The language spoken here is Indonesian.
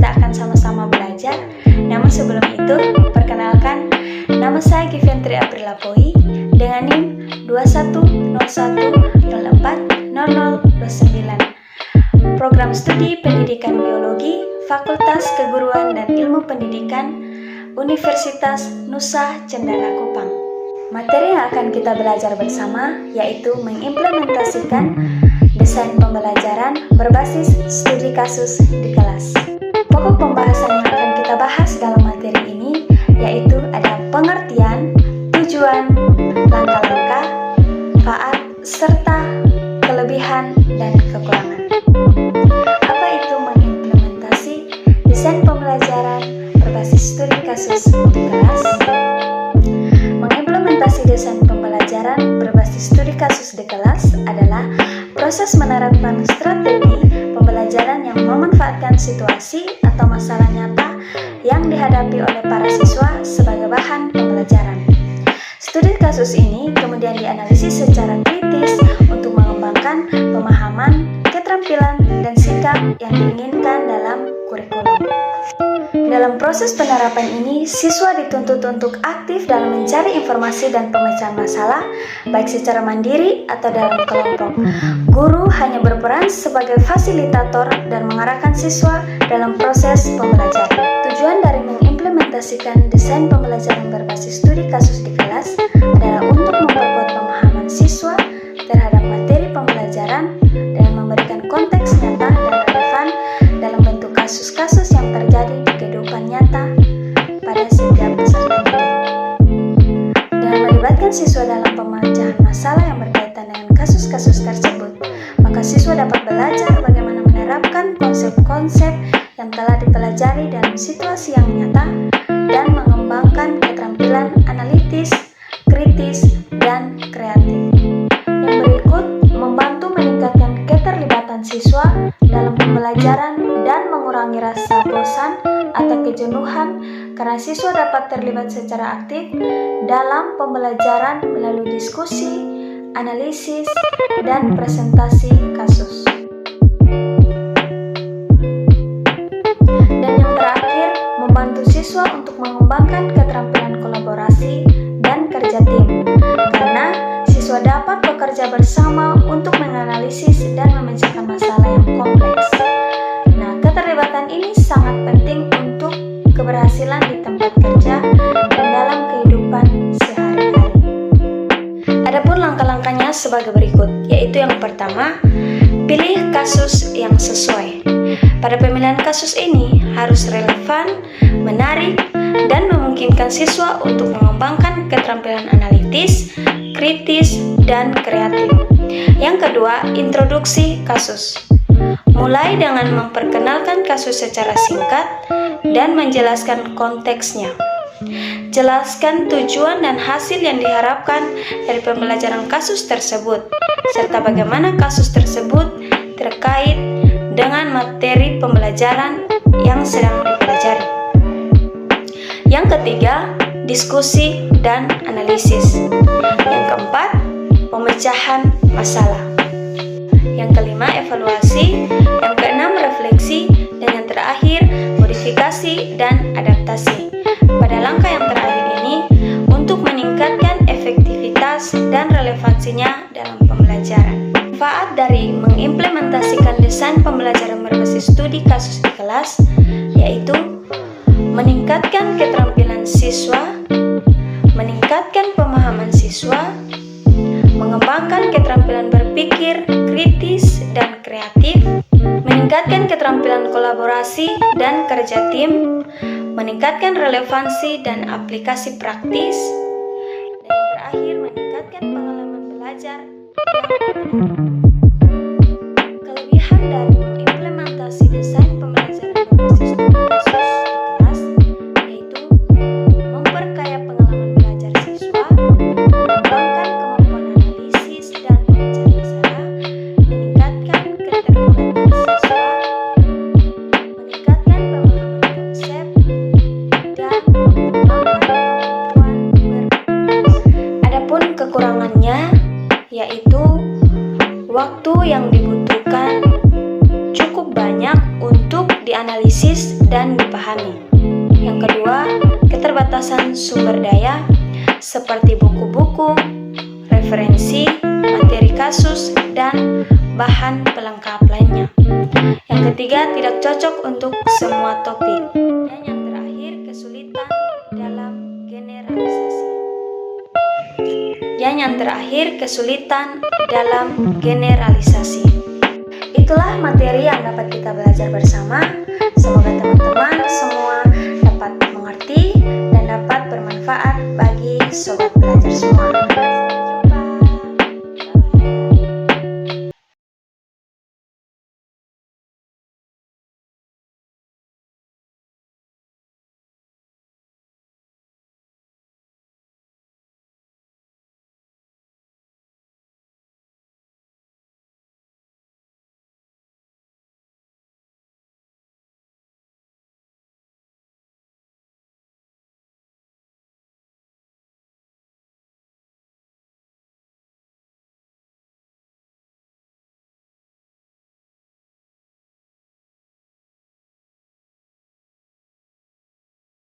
kita akan sama-sama belajar. Namun sebelum itu, perkenalkan, nama saya Giventri Aprilapoi dengan NIM 2101040029. Program Studi Pendidikan Biologi, Fakultas Keguruan dan Ilmu Pendidikan, Universitas Nusa Cendana Kupang. Materi yang akan kita belajar bersama yaitu mengimplementasikan desain pembelajaran berbasis studi kasus di kelas. Pokok pembahasan yang akan kita bahas dalam materi ini yaitu ada pengertian, tujuan, langkah-langkah, manfaat, serta kelebihan dan kekurangan. Apa itu mengimplementasi desain pembelajaran berbasis studi kasus di kelas? Mengimplementasi desain pembelajaran berbasis studi kasus di kelas adalah proses menerapkan strategi pembelajaran yang memanfaatkan situasi atau masalah nyata yang dihadapi oleh para siswa sebagai bahan pembelajaran. Studi kasus ini kemudian dianalisis secara kritis untuk mengembangkan pemahaman, keterampilan, dan sikap yang diinginkan dalam kurikulum. Dalam proses penerapan ini, siswa dituntut untuk aktif dalam mencari informasi dan pemecahan masalah, baik secara mandiri atau dalam kelompok. Guru hanya berperan sebagai fasilitator dan mengarahkan siswa dalam proses pembelajaran. Tujuan dari mengimplementasikan desain pembelajaran berbasis studi kasus di kelas adalah untuk memperkuat pemahaman siswa terhadap materi pembelajaran dan memberikan konteks nyata dan relevan dalam bentuk kasus-kasus yang terjadi di kehidupan nyata pada setiap peserta didik. Dengan melibatkan siswa dalam pemecahan masalah yang berkaitan dengan kasus-kasus tersebut, maka siswa dapat belajar bagaimana menerapkan konsep-konsep yang telah dipelajari dalam situasi yang nyata dan mengembangkan keterampilan analitis, kritis, dan kreatif. Yang berikut membantu meningkatkan keterlibatan siswa dalam pembelajaran dan mengurangi rasa bosan atau kejenuhan karena siswa dapat terlibat secara aktif dalam pembelajaran melalui diskusi, analisis, dan presentasi kasus. Dan yang terakhir, membantu siswa untuk mengembangkan keterampilan kolaborasi dan kerja tim, karena siswa dapat bekerja bersama untuk menganalisis dan memecahkan masalah yang kompleks. Nah, keterlibatan ini sangat penting untuk keberhasilan di tempat kerja dan dalam kehidupan sehari-hari. Adapun langkah-langkahnya sebagai berikut, yaitu yang pertama, pilih kasus yang sesuai. Pada pemilihan kasus ini harus relevan, menarik, dan memungkinkan siswa untuk mengembangkan keterampilan analitis, kritis, dan kreatif. Yang kedua, introduksi kasus. Mulai dengan memperkenalkan kasus secara singkat dan menjelaskan konteksnya. Jelaskan tujuan dan hasil yang diharapkan dari pembelajaran kasus tersebut, serta bagaimana kasus tersebut terkait dengan materi pembelajaran yang sedang dipelajari. Yang ketiga, diskusi dan analisis. Yang keempat, pemecahan masalah. Yang kelima, evaluasi. Yang keenam, refleksi. Dan yang terakhir, modifikasi dan adaptasi. Pada langkah yang terakhir ini, untuk meningkatkan efektivitas dan relevansinya dalam pembelajaran. Manfaat dari mengimplementasikan desain pembelajaran berbasis studi kasus di kelas yaitu meningkatkan keterampilan siswa, meningkatkan pemahaman siswa, mengembangkan keterampilan berpikir kritis dan kreatif, meningkatkan keterampilan kolaborasi dan kerja tim, meningkatkan relevansi dan aplikasi praktis, dan yang terakhir meningkatkan pengalaman belajar. Kelebihan dari mengimplementasi desain pembelajaran berbasis studi kasus di kelas yaitu memperkaya pengalaman belajar siswa, mengembangkan kemampuan analisis dan pemecahan masalah, meningkatkan keterlibatan siswa, meningkatkan pemahaman konsep, dan mengembangkan kemampuan berpikir. Adapun kekurangannya yaitu dianalisis dan dipahami. Yang kedua, keterbatasan sumber daya seperti buku-buku, referensi, materi kasus, dan bahan pelengkap lainnya. Yang ketiga, tidak cocok untuk semua topik. Dan yang terakhir, kesulitan dalam generalisasi. Itulah materi yang dapat kita belajar bersama. Semoga teman-teman